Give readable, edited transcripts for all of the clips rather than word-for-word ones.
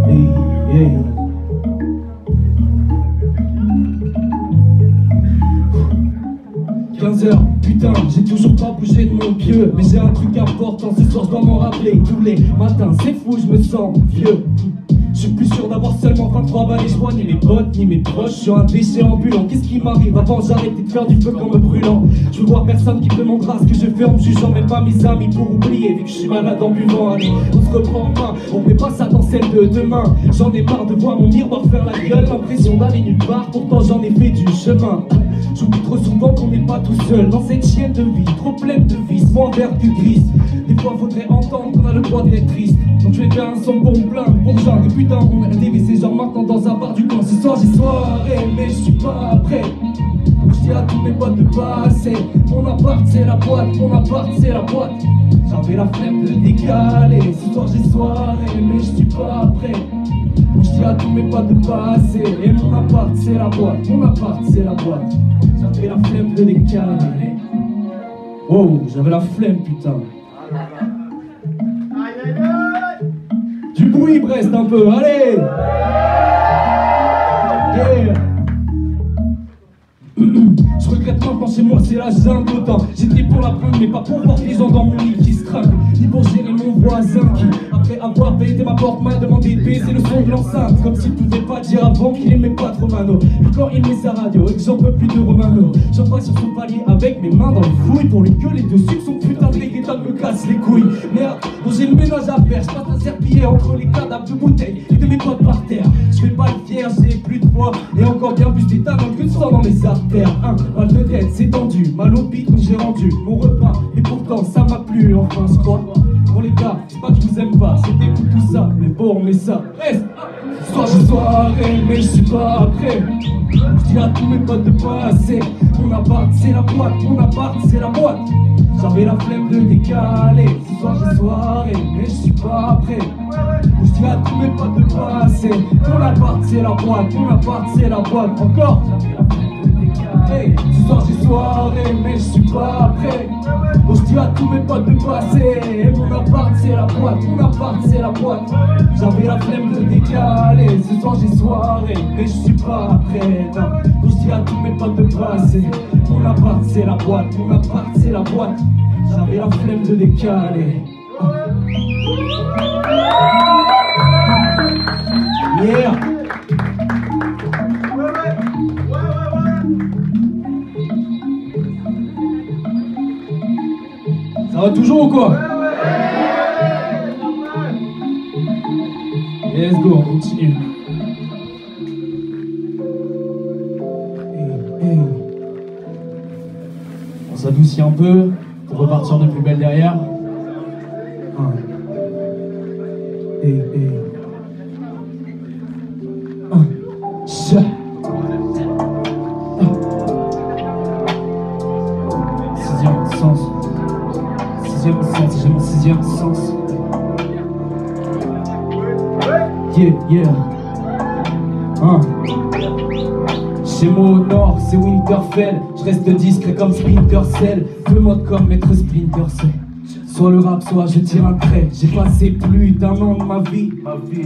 Hey, hey. Putain, j'ai toujours pas bougé de mon pieu. Mais j'ai un truc important, ce soir je dois m'en rappeler. Tous les matins, c'est fou, je me sens vieux. Je suis plus sûr d'avoir seulement 23 balles et je vois ni mes potes ni mes proches. Je suis un déchet ambulant, qu'est-ce qui m'arrive? Avant j'arrêtais de faire du feu comme me brûlant. Je veux voir personne qui me demandera ce que je fais en me jugeant, même pas mes amis pour oublier. Vu que je suis malade en buvant, allez, on se reprend en main. On met pas ça dans celle de demain. J'en ai marre de voir mon miroir faire la gueule. L'impression d'aller nulle part, pourtant j'en ai fait du chemin. J'oublie trop souvent qu'on n'est pas tout seul dans cette chienne de vie, trop pleine de vices, moins verte que grise. Des fois faudrait entendre qu'on a le droit d'être triste. Donc je vais faire un son pour me plaindre, pour genre que putain on a c'est genre maintenant dans un bar du coin. Ce soir j'ai soirée mais je suis pas prêt. Donc je dis à tous mes potes de passer. Mon appart c'est la boîte, mon appart c'est la boîte. J'avais la flemme de décaler. Ce soir j'ai soirée mais je suis pas prêt. Donc je dis à tous mes potes de passer. Et mon appart c'est la boîte, mon appart c'est la boîte. J'avais la flemme de décaler. Wow, j'avais la flemme putain. Du bruit Brest un peu, allez. Yeah. Je regrette maintenant chez moi c'est la jungle autant. J'étais pour la prendre mais pas pour voir les gens dans mon lit qui se craquent. Ni pour gérer mon voisin qui après avoir pété ma porte m'a demandé de baiser le son de l'enceinte. Comme s'il pouvait pas dire avant qu'il aimait pas trop Mano. Puis quand il met sa radio et que j'en peux plus de Romano, j'en passe sur son palier avec mes mains dans le fouille. Pour lui gueuler dessus que son putain de reggaeton me casse les couilles. Merde, bon j'ai le ménage à faire, je passe un serpillier entre les cadavres de bouteilles et de mes potes par terre. Je fais pas le fier, j'ai plus de poids et encore bien plus d'éthanol que de sang dans mes artères. Mal de tête, c'est tendu, mal au pic, donc j'ai rendu mon repas. Et pourtant ça m'a plu, enfin je crois. Bon les gars, c'est pas que je vous aime pas, c'était pour tout ça, mais bon mais ça reste. Ce soir j'ai soirée, mais je suis pas prêt. Je dis à tous mes potes de passer. Mon appart c'est la boîte, mon appart c'est la boîte. J'avais la flemme de décaler. Ce soir j'ai soirée, mais je suis pas prêt. Je dis à tous mes potes de passer. Mon appart c'est la boîte, mon appart c'est la boîte. Encore. Hey, ce soir j'ai soirée mais je suis pas prêt. Donc je dis à tous mes potes de passer. Mon appart c'est la boîte, mon appart c'est la boîte. J'avais la flemme de décaler. Ce soir j'ai soirée mais je suis pas prêt. Donc je dis à tous mes potes de passer. Mon appart c'est la boîte, mon appart c'est la boîte. J'avais la flemme de décaler. Yeah. Ça va toujours ou quoi? Et let's go, on continue. Hey. On s'adoucit un peu pour repartir de plus belle derrière. Hey. Sixième sens. J'ai mon sixième sens. Yeah. Chez moi au nord, c'est Winterfell. Je reste discret comme Splinter Cell. Deux modes comme Maître Splinter Cell. Soit le rap, soit je tire un trait. J'ai passé plus d'un an de ma vie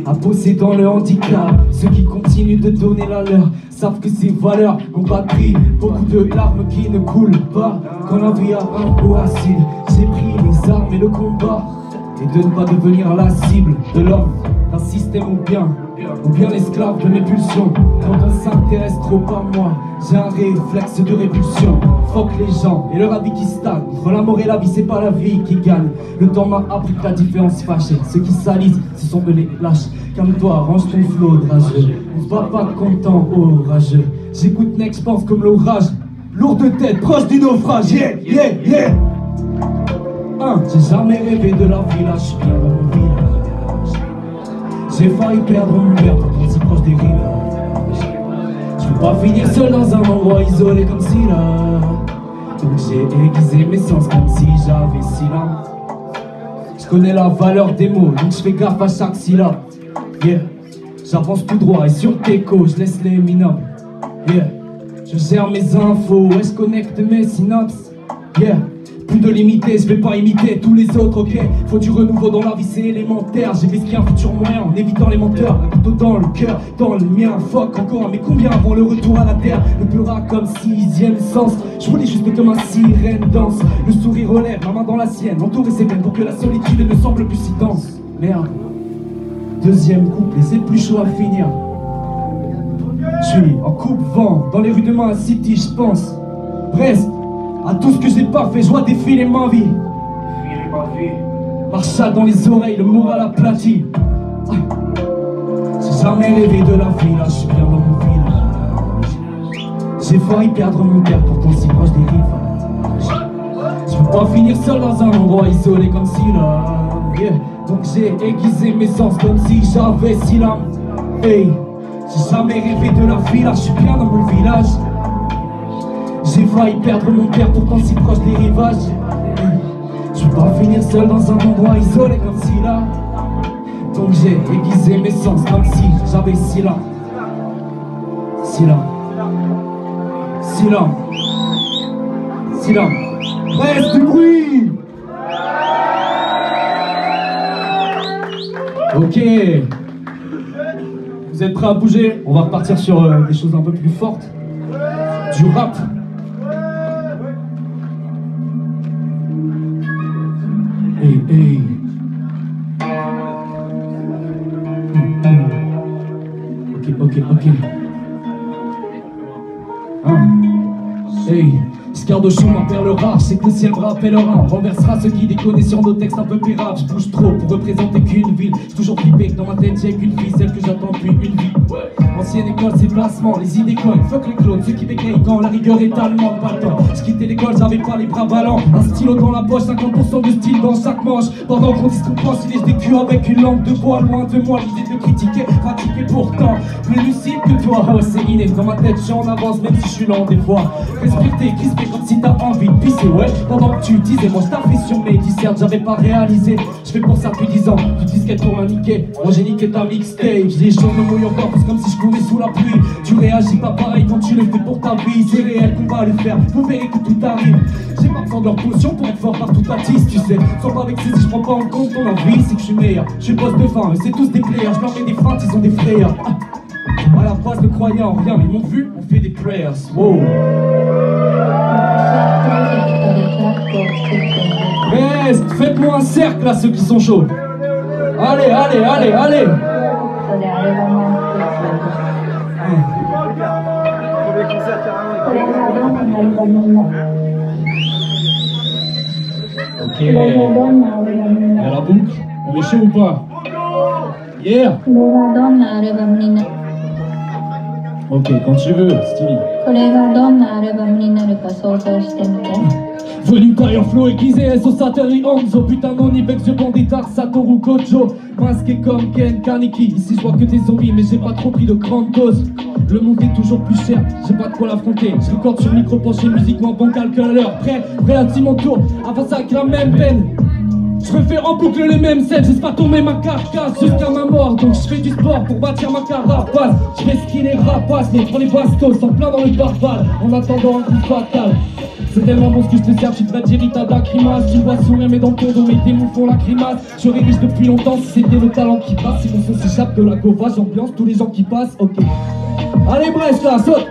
à bosser dans le handicap. Ceux qui continuent de donner la leur savent que ces valeurs n'ont pas de prix. Beaucoup de larmes qui ne coulent pas quand la vie a un goût acide. J'ai pris les armes et le combat, et de ne pas devenir la cible de l'homme, d'un système ou bien l'esclave de mes pulsions. Quand on s'intéresse trop à moi, j'ai un réflexe de répulsion. Fuck les gens et leur avis qui stagne. Entre la mort et la vie, c'est pas la vie qui gagne. Le temps m'a appris que la différence fâchée. Ceux qui salissent, ce sont eux les lâches. Calme-toi, range ton flot de rageux. On se bat pas content, orageux. J'écoute Next, pense comme l'orage. Lourde tête, proche du naufrage. Yeah. J'ai jamais rêvé de la village, je suis bien dans mon village. J'ai failli perdre mon père pourtant si proche des rivages. Je peux pas finir seul dans un endroit isolé comme si là. Donc j'ai aiguisé mes sens comme si j'avais silence. Je connais la valeur des mots, donc je fais gaffe à chaque syllabe. Yeah, j'avance tout droit et sur Teco, je laisse les minables. Yeah, je gère mes infos et je connecte mes synapses. Yeah, Plus de limiter, je vais pas imiter tous les autres, ok. Faut du renouveau dans la vie, c'est élémentaire. J'ai risqué un futur moyen en évitant les menteurs. Un couteau dans le cœur, dans le mien, fuck encore. Mais combien avant le retour à la terre? Le pura comme sixième sens. Je voulais juste que ma sirène danse. Le sourire relève, ma main dans la sienne. Entourer ses veines pour que la solitude ne semble plus si dense. Merde. Deuxième couplet, c'est plus chaud à finir. Je suis en coupe-vent, dans les rues de ma city, je pense. Brest, à tout ce que j'ai pas fait, je vois défiler ma vie. Marcha dans les oreilles, le moral aplati. J'ai jamais rêvé de la vie, là je suis bien dans mon village. J'ai failli perdre mon père, pourtant si proche des rives. Je veux pas finir seul dans un endroit isolé comme si là, yeah. Donc j'ai aiguisé mes sens comme si j'avais si l'âme. Hey, j'ai jamais rêvé de la vie, là je suis bien dans mon village. J'ai failli perdre mon père, pourtant si proche des rivages. Je veux pas finir seul dans un endroit isolé comme si là. Donc j'ai aiguisé mes sens comme si j'avais si là. Si là. Si là. Si là. Reste du bruit. Ok. Vous êtes prêts à bouger? On va repartir sur des choses un peu plus fortes. Du rap. Hey, hey. Ok. Hey. Scardochon m'appelle le rare, c'est que le ciel me rappellera. On renversera ceux qui déconnaient sur nos textes un peu pirates. Je bouge trop pour représenter qu'une ville. J'ai toujours flippé que dans ma tête j'ai qu'une fille, celle que j'attends depuis une vie. Ancienne école, c'est placement, les idées collent. Fuck les clones, ceux qui bégayent quand la rigueur est allemande, pas le temps. Je quittais l'école, j'avais pas les bras ballants. Un stylo dans la poche, 50% de style dans chaque manche. Pendant qu'on dit ce qu'on pense, il est des culs avec une langue de bois. Loin de moi, l'idée de critiquer, pratiquer pourtant. Plus lucide que toi, ouais, c'est inné. Dans ma tête, j'en avance, même si je suis lent des fois. Respecter, crispé comme si t'as envie de pisser, ouais. Pendant que tu disais, moi je t'avais sur mes dissertes, j'avais pas réalisé. Je fais pour ça depuis 10 ans, tu disquettes pour m'indiquer. Moi j'ai niqué ta mixtape, les gens me mouillent encore, c'est comme si je courais sous la pluie. Tu réagis pas pareil quand tu le fais pour ta vie. C'est réel qu'on va le faire, vous verrez que tout arrive. J'ai pas besoin de leur potion pour être fort partout attise, tu sais. Sois pas avec ces, je prends pas en compte ton envie, c'est que je suis meilleur. Je suis boss de fin, mais c'est tous des players, je leur mets des feintes, ils ont des frayeurs. À la base ne croyant en rien, mais ils m'ont vu, on fait des prayers. Wow. Reste, faites-moi un cercle à ceux qui sont chauds. Allez. Ok. Il y a la boucle. On est chaud ou pas? Yeah. Ok, quand tu veux, Stevie. Volume taille en flow aiguisé, Sosateri Hanzo. Putain non, ni vex, je bande des dards, Satoru Kojo. Masqué comme Ken Kaneki. Ici je vois que des zombies, mais j'ai pas trop pris de grandes doses. Le monde est toujours plus cher, j'ai pas de quoi l'affronter. Je recorde sur le micro penché, musiquement bancal que à l'heure. Prêt à mon tour, avance avec la même peine. Je refais en boucle les mêmes scènes, j'essaie pas tomber ma carcasse jusqu'à ma mort. Donc je fais du sport pour bâtir ma carapace. Je fais ce qui les rapace, mais prends les bastos en plein dans le barbare. En attendant un coup fatal. C'est tellement bon ce que je te sers, tu te vas dire t'as de la grimace. Tu me vois sourire mais dans ton dos mes démons font la grimace. Je serais riche depuis longtemps si c'était le talent qui passe. Si mon son s'échappe de la gova, j'ambiance tous les gens qui passent, ok. Allez Brest là, saute.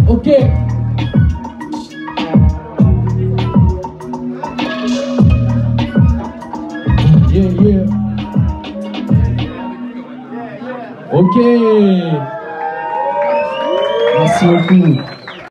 Ok. Yeah. Ok. Merci beaucoup.